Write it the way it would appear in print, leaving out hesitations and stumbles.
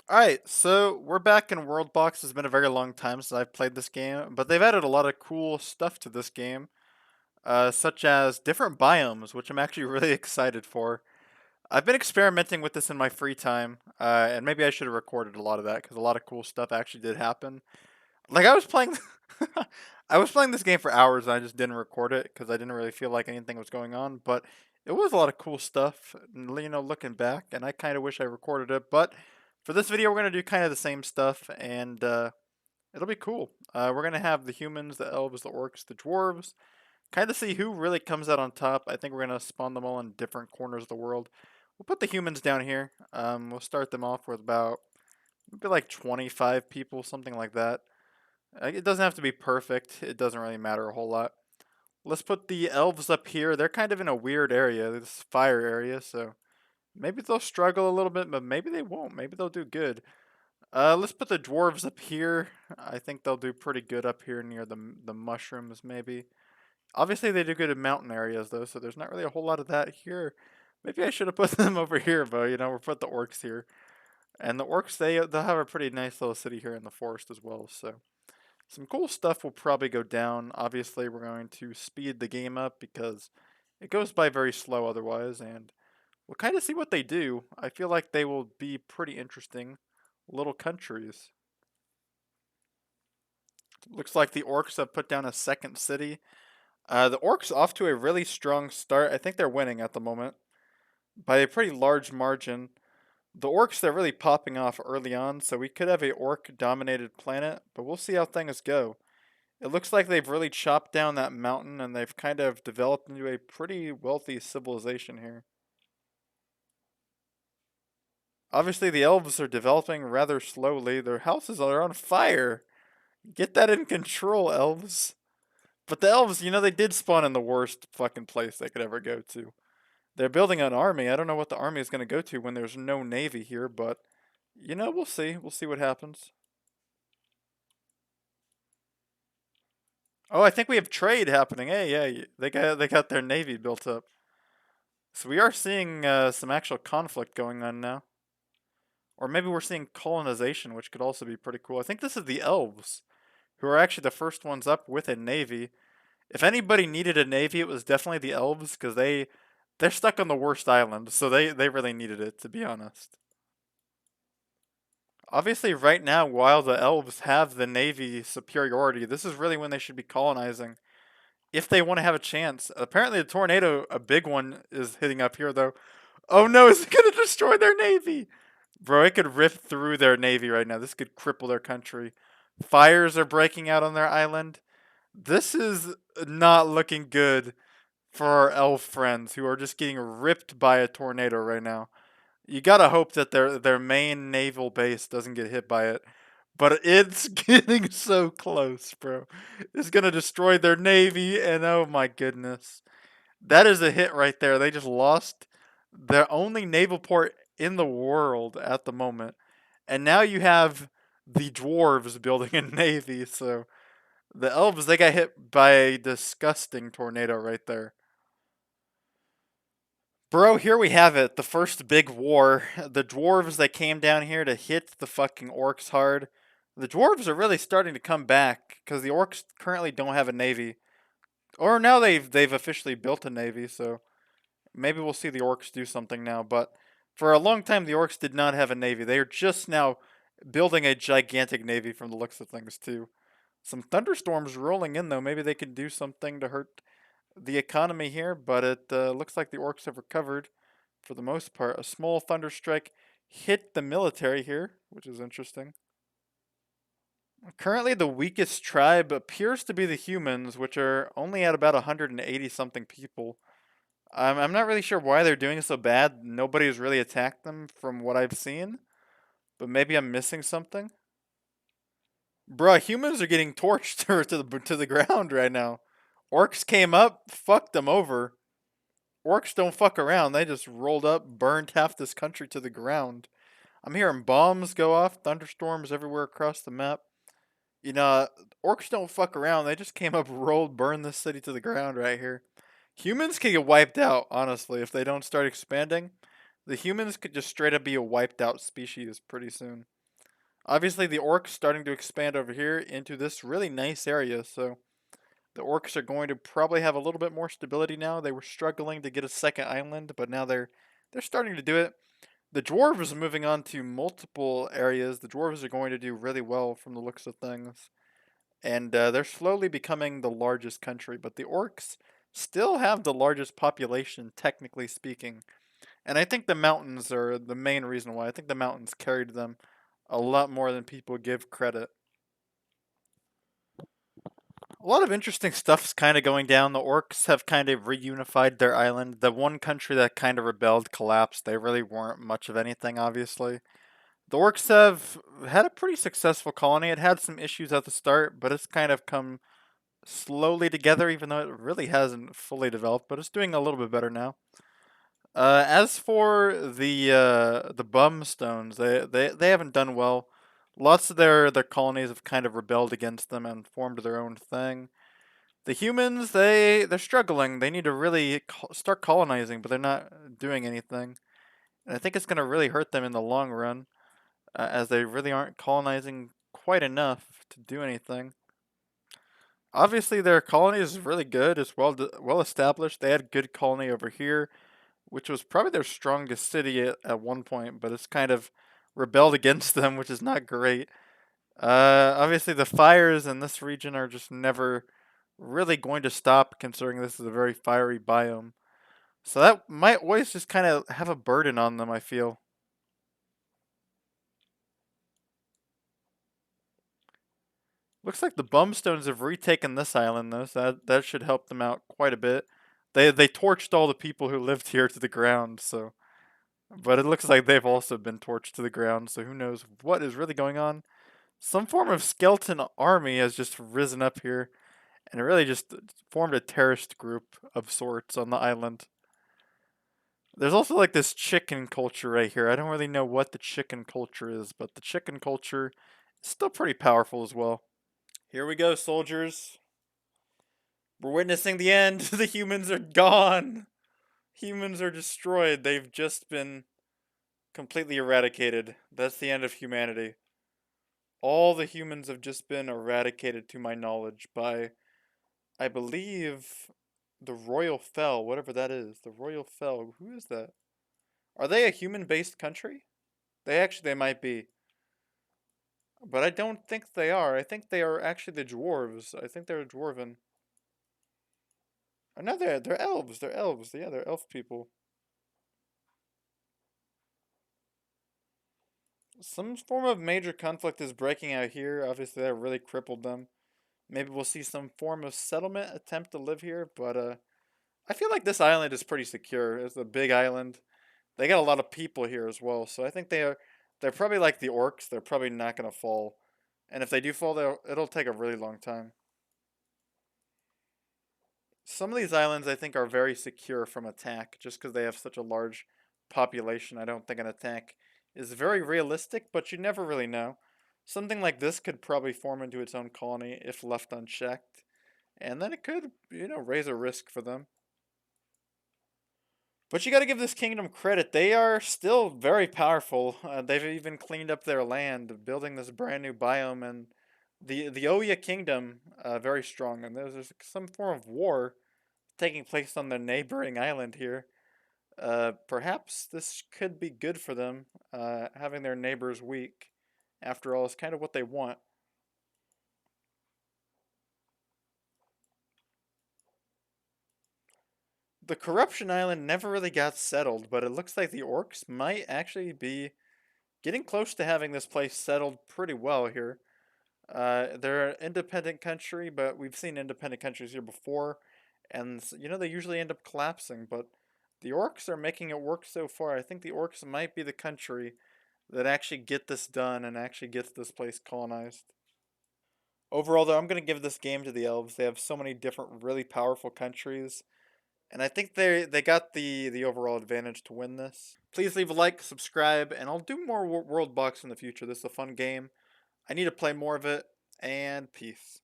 Alright, so we're back in WorldBox. It's been a very long time since I've played this game, but they've added a lot of cool stuff to this game, such as different biomes, which I'm actually really excited for. I've been experimenting with this in my free time, and maybe I should have recorded a lot of that because a lot of cool stuff actually did happen. Like I was playing, I was playing this game for hours and I just didn't record it because I didn't really feel like anything was going on. But it was a lot of cool stuff, looking back, and I kind of wish I recorded it. But for this video, we're gonna do kind of the same stuff, and it'll be cool. We're gonna have the humans, the elves, the orcs, the dwarves. Kind of see who really comes out on top. I think we're gonna spawn them all in different corners of the world. We'll put the humans down here. We'll start them off with about maybe like 25 people, something like that. It doesn't have to be perfect. It doesn't really matter a whole lot. Let's put the elves up here. They're kind of in a weird area, this fire area, so maybe they'll struggle a little bit, but maybe they won't. Maybe they'll do good. Let's put the dwarves up here. I think they'll do pretty good up here near the mushrooms, maybe. Obviously, they do good in mountain areas, though, so there's not really a whole lot of that here. Maybe I should have put them over here, but, we'll put the orcs here. And the orcs, they'll have a pretty nice little city here in the forest as well, so... Some cool stuff will probably go down. Obviously, we're going to speed the game up because it goes by very slow otherwise, and we'll kind of see what they do. I feel like they will be pretty interesting little countries. Looks like the orcs have put down a second city. The orcs off to a really strong start. I think they're winning at the moment by a pretty large margin. The orcs, they're really popping off early on, so we could have a orc-dominated planet, but we'll see how things go. It looks like they've really chopped down that mountain and they've kind of developed into a pretty wealthy civilization here. Obviously, the elves are developing rather slowly. Their houses are on fire. Get that in control, elves. But the elves, they did spawn in the worst fucking place they could ever go to. They're building an army. I don't know what the army is going to go to when there's no navy here, but, we'll see. We'll see what happens. Oh, I think we have trade happening. Hey, yeah, they got their navy built up. So we are seeing some actual conflict going on now. Or maybe we're seeing colonization, which could also be pretty cool. I think this is the elves, who are actually the first ones up with a navy. If anybody needed a navy, it was definitely the elves, because they're stuck on the worst island, so they really needed it, to be honest. Obviously, right now, while the elves have the navy superiority, this is really when they should be colonizing. If they want to have a chance. Apparently, the tornado, a big one, is hitting up here, though. Oh no, is it going to destroy their navy? Bro, it could rip through their navy right now. This could cripple their country. Fires are breaking out on their island. This is not looking good for our elf friends who are just getting ripped by a tornado right now. You gotta hope that their main naval base doesn't get hit by it. But it's getting so close, bro. It's gonna destroy their navy, and oh my goodness. That is a hit right there. They just lost their only naval port in the world at the moment. And now you have the dwarves building a navy, so the elves, they got hit by a disgusting tornado right there. Bro, here we have it. The first big war. The dwarves that came down here to hit the fucking orcs hard. The dwarves are really starting to come back because the orcs currently don't have a navy. Or now they've officially built a navy, so maybe we'll see the orcs do something now, but for a long time the orcs did not have a navy. They are just now building a gigantic navy from the looks of things too. Some thunderstorms rolling in though. Maybe they can do something to hurt the economy here, but it looks like the orcs have recovered for the most part. A small thunder strike hit the military here, which is interesting. Currently, the weakest tribe appears to be the humans, which are only at about 180 something people. I'm not really sure why they're doing so bad. Nobody's really attacked them from what I've seen, but maybe I'm missing something. Bruh, humans are getting torched to the ground right now. Orcs came up, fucked them over. Orcs don't fuck around. They just rolled up, burned half this country to the ground. I'm hearing bombs go off, thunderstorms everywhere across the map. Orcs don't fuck around. They just came up, rolled, burned this city to the ground right here. Humans can get wiped out, honestly, if they don't start expanding. The humans could just straight up be a wiped out species pretty soon. Obviously, the orcs starting to expand over here into this really nice area, so the orcs are going to probably have a little bit more stability now. They were struggling to get a second island, but now they're starting to do it. The dwarves are moving on to multiple areas. The dwarves are going to do really well from the looks of things, and they're slowly becoming the largest country. But the orcs still have the largest population, technically speaking. And I think the mountains are the main reason why. I think the mountains carried them a lot more than people give credit. A lot of interesting stuff's kind of going down. The orcs have kind of reunified their island. The one country that kind of rebelled collapsed. They really weren't much of anything, obviously. The orcs have had a pretty successful colony. It had some issues at the start, but it's kind of come slowly together, even though it really hasn't fully developed, but it's doing a little bit better now. As for the bum stones, they haven't done well. Lots of their colonies have kind of rebelled against them and formed their own thing. The humans, they're struggling. They need to really start colonizing, but they're not doing anything. And I think it's going to really hurt them in the long run, as they really aren't colonizing quite enough to do anything. Obviously, their colony is really good. It's well established. They had a good colony over here, which was probably their strongest city at one point, but it's kind of rebelled against them, which is not great. Obviously, the fires in this region are just never really going to stop, considering this is a very fiery biome. So that might always just kind of have a burden on them, I feel. Looks like the Bumstones have retaken this island, though, so that should help them out quite a bit. They torched all the people who lived here to the ground, so. But it looks like they've also been torched to the ground, so who knows what is really going on. Some form of skeleton army has just risen up here and really just formed a terrorist group of sorts on the island. There's also like this chicken culture right here. I don't really know what the chicken culture is, but the chicken culture is still pretty powerful as well. Here we go, soldiers. We're witnessing the end. The humans are gone. Humans are destroyed. They've just been completely eradicated. That's the end of humanity. All the humans have just been eradicated to my knowledge by, I believe, the Royal Fell, whatever that is. The Royal Fell. Who is that? Are they a human-based country? They might be. But I don't think they are. I think they are actually the dwarves. I think they're dwarven. Oh, no, they're elves. They're elves. Yeah, they're elf people. Some form of major conflict is breaking out here. Obviously, that really crippled them. Maybe we'll see some form of settlement attempt to live here, but I feel like this island is pretty secure. It's a big island. They got a lot of people here as well, so I think they're probably like the orcs. They're probably not gonna fall, and if they do fall, it'll take a really long time. Some of these islands I think are very secure from attack, just because they have such a large population. I don't think an attack is very realistic, but you never really know. Something like this could probably form into its own colony if left unchecked, and then it could, raise a risk for them. But you got to give this kingdom credit. They are still very powerful. They've even cleaned up their land, building this brand new biome, and the Oya kingdom very strong. And there's some form of war taking place on the neighboring island here. Perhaps this could be good for them, having their neighbors weak. After all, it's kind of what they want. The Corruption Island never really got settled, but it looks like the orcs might actually be getting close to having this place settled pretty well here. They're an independent country, but we've seen independent countries here before, and they usually end up collapsing. But the orcs are making it work so far. I think the orcs might be the country that actually get this done and actually gets this place colonized. Overall, though, I'm gonna give this game to the elves. They have so many different, really powerful countries, and I think they got the overall advantage to win this. Please leave a like, subscribe, and I'll do more WorldBox in the future. This is a fun game. I need to play more of it, and peace.